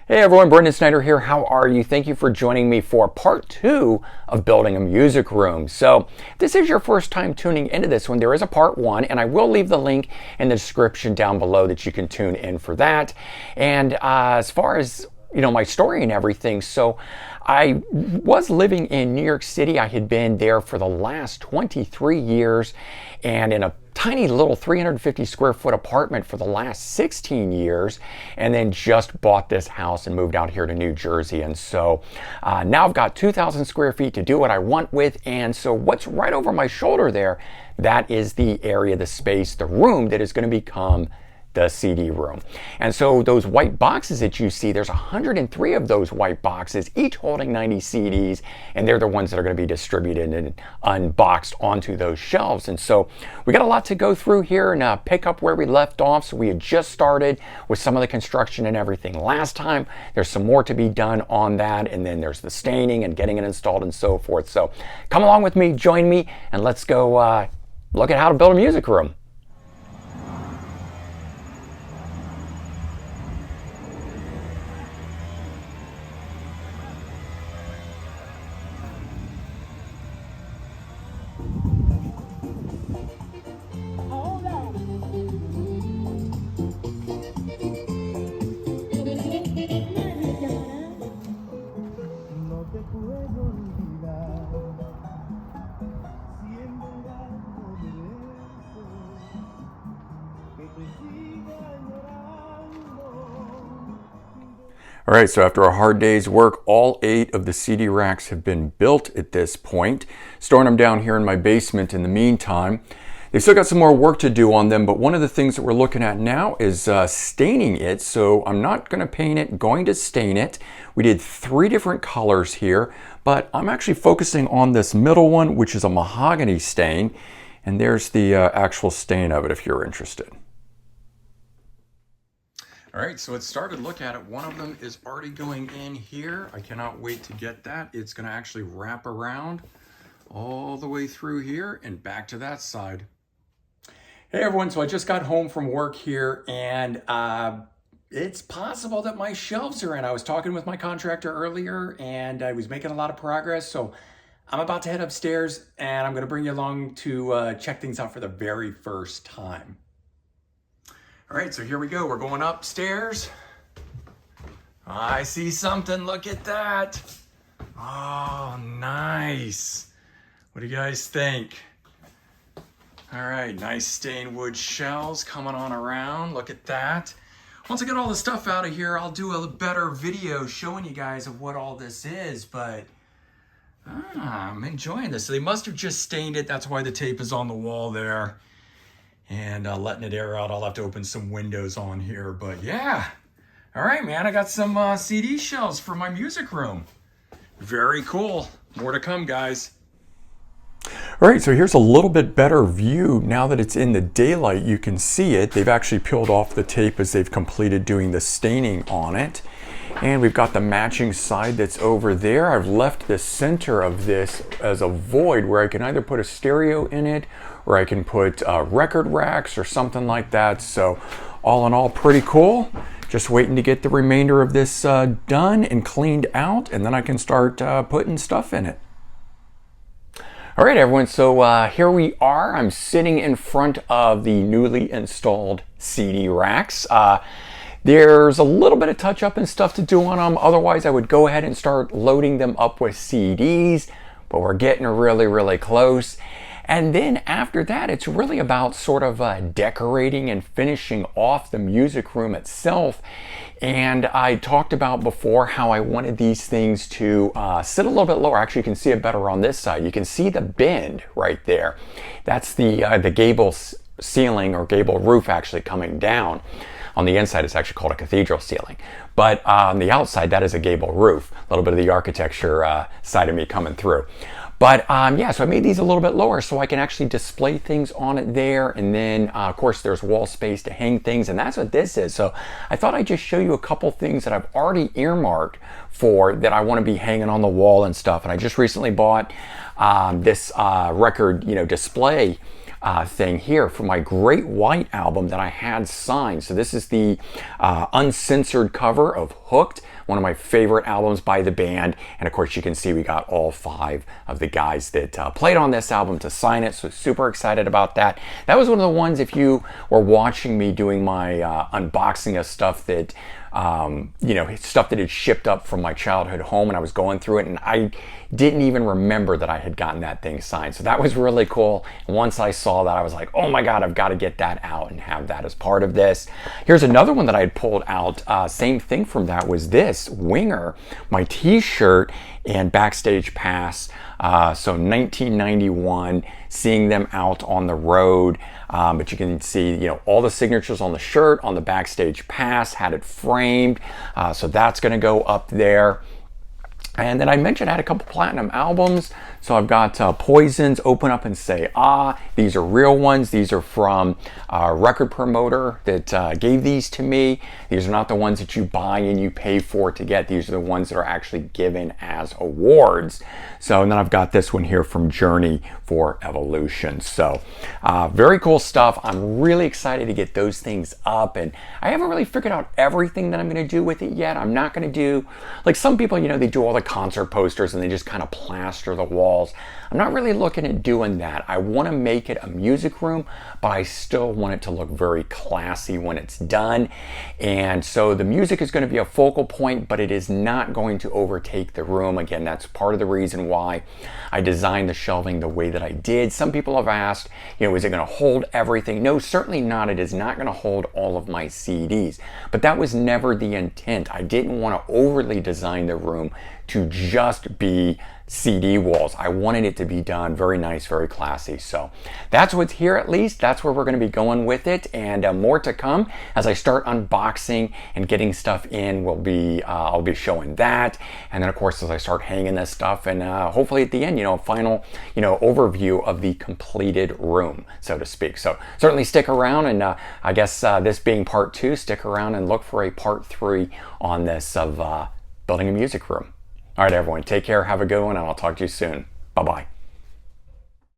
Hey everyone, Brendan Snyder here. How are you? Thank you for joining me for part 2 of building a music room. So if this is your first time tuning into this one, there is a part 1, and I will leave the link in the description down below that you can tune in for that. And as far as my story and everything, so I was living in New York City. I had been there for the last 23 years and in a tiny little 350 square foot apartment for the last 16 years, and then just bought this house and moved out here to New Jersey. And so now I've got 2,000 square feet to do what I want with. And so what's right over my shoulder there, that is the area, the space, the room that is going to become the CD room. And so those white boxes that you see, there's 103 of those white boxes, each holding 90 CDs, and they're the ones that are going to be distributed and unboxed onto those shelves. And so we got a lot to go through here and pick up where we left off. So we had just started with some of the construction and everything last time. There's some more to be done on that, and then there's the staining and getting it installed and so forth. So come along with me, join me, and let's go look at how to build a music room. All right, so after a hard day's work, all 8 of the CD racks have been built at this point. Storing them down here in my basement in the meantime. They still got some more work to do on them, but one of the things that we're looking at now is staining it. So I'm not going to paint it, going to stain it. We did 3 different colors here, but I'm actually focusing on this middle one, which is a mahogany stain. And there's the actual stain of it if you're interested. All right, so let's start to look at it. One of them is already going in here. I cannot wait to get that. It's going to actually wrap around all the way through here and back to that side. Hey everyone, so I just got home from work here, and it's possible that my shelves are in. I was talking with my contractor earlier, and I was making a lot of progress, so I'm about to head upstairs, and I'm going to bring you along to check things out for the very first time. All right, so here we go. We're going upstairs. I see something. Look at that. Oh, nice. What do you guys think? All right, nice stained wood shells coming on around. Look at that. Once I get all the stuff out of here, I'll do a better video showing you guys of what all this is, but I'm enjoying this. So they must have just stained it. That's why the tape is on the wall there. And letting it air out. I'll have to open some windows on here, but yeah. All right, man, I got some CD shelves for my music room. Very cool. More to come, guys. All right, so here's a little bit better view. Now that it's in the daylight, you can see it. They've actually peeled off the tape as they've completed doing the staining on it. And we've got the matching side that's over there. I've left the center of this as a void where I can either put a stereo in it or I can put record racks or something like that. So all in all, pretty cool. Just waiting to get the remainder of this done and cleaned out, and then I can start putting stuff in it. All right, everyone, so here we are. I'm sitting in front of the newly installed CD racks. There's a little bit of touch up and stuff to do on them. Otherwise, I would go ahead and start loading them up with CDs, but we're getting really, really close. And then after that, it's really about sort of decorating and finishing off the music room itself. And I talked about before how I wanted these things to sit a little bit lower. Actually, you can see it better on this side. You can see the bend right there. That's the gable ceiling or gable roof actually coming down. On the inside, it's actually called a cathedral ceiling. But on the outside, that is a gable roof. A little bit of the architecture side of me coming through. But yeah, so I made these a little bit lower so I can actually display things on it there. And then, of course, there's wall space to hang things. And that's what this is. So I thought I'd just show you a couple things that I've already earmarked for that I want to be hanging on the wall and stuff. And I just recently bought this record, display thing here for my Great White album that I had signed. So this is the uncensored cover of Hooked, one of my favorite albums by the band. And of course you can see we got all 5 of the guys that played on this album to sign it. So super excited about that. That was one of the ones, if you were watching me doing my unboxing of stuff that stuff that had shipped up from my childhood home, and I was going through it and I didn't even remember that I had gotten that thing signed. So that was really cool. And once I saw that, I was like, oh my God, I've got to get that out and have that as part of this. Here's another one that I had pulled out. Same thing from that was this Winger, my t-shirt and backstage pass. So 1991, seeing them out on the road. But you can see, all the signatures on the shirt, on the backstage pass, had it framed. So that's going to go up there. And then I mentioned I had a couple platinum albums. So I've got Poison's Open Up and Say Ah. These are real ones. These are from a record promoter that gave these to me. These are not the ones that you buy and you pay for to get. These are the ones that are actually given as awards. So, and then I've got this one here from Journey for Evolution. So very cool stuff. I'm really excited to get those things up, and I haven't really figured out everything that I'm going to do with it yet. I'm not going to do, like some people, they do all the concert posters and they just kind of plaster the walls. I'm not really looking at doing that. I want to make it a music room, but I still want it to look very classy when it's done. And so the music is going to be a focal point, but it is not going to overtake the room. Again, that's part of the reason why I designed the shelving the way that I did. Some people have asked, is it going to hold everything? No, certainly not. It is not going to hold all of my CDs, but that was never the intent. I didn't want to overly design the room to just be CD walls. I wanted it to be done very nice, very classy. So that's what's here, at least. That's where we're going to be going with it, and more to come as I start unboxing and getting stuff in. I'll be showing that, and then of course as I start hanging this stuff, and hopefully at the end, a final overview of the completed room, so to speak. So certainly stick around, and I guess this being part 2, stick around and look for a part 3 on this of building a music room. All right, everyone, take care, have a good one, and I'll talk to you soon. Bye-bye.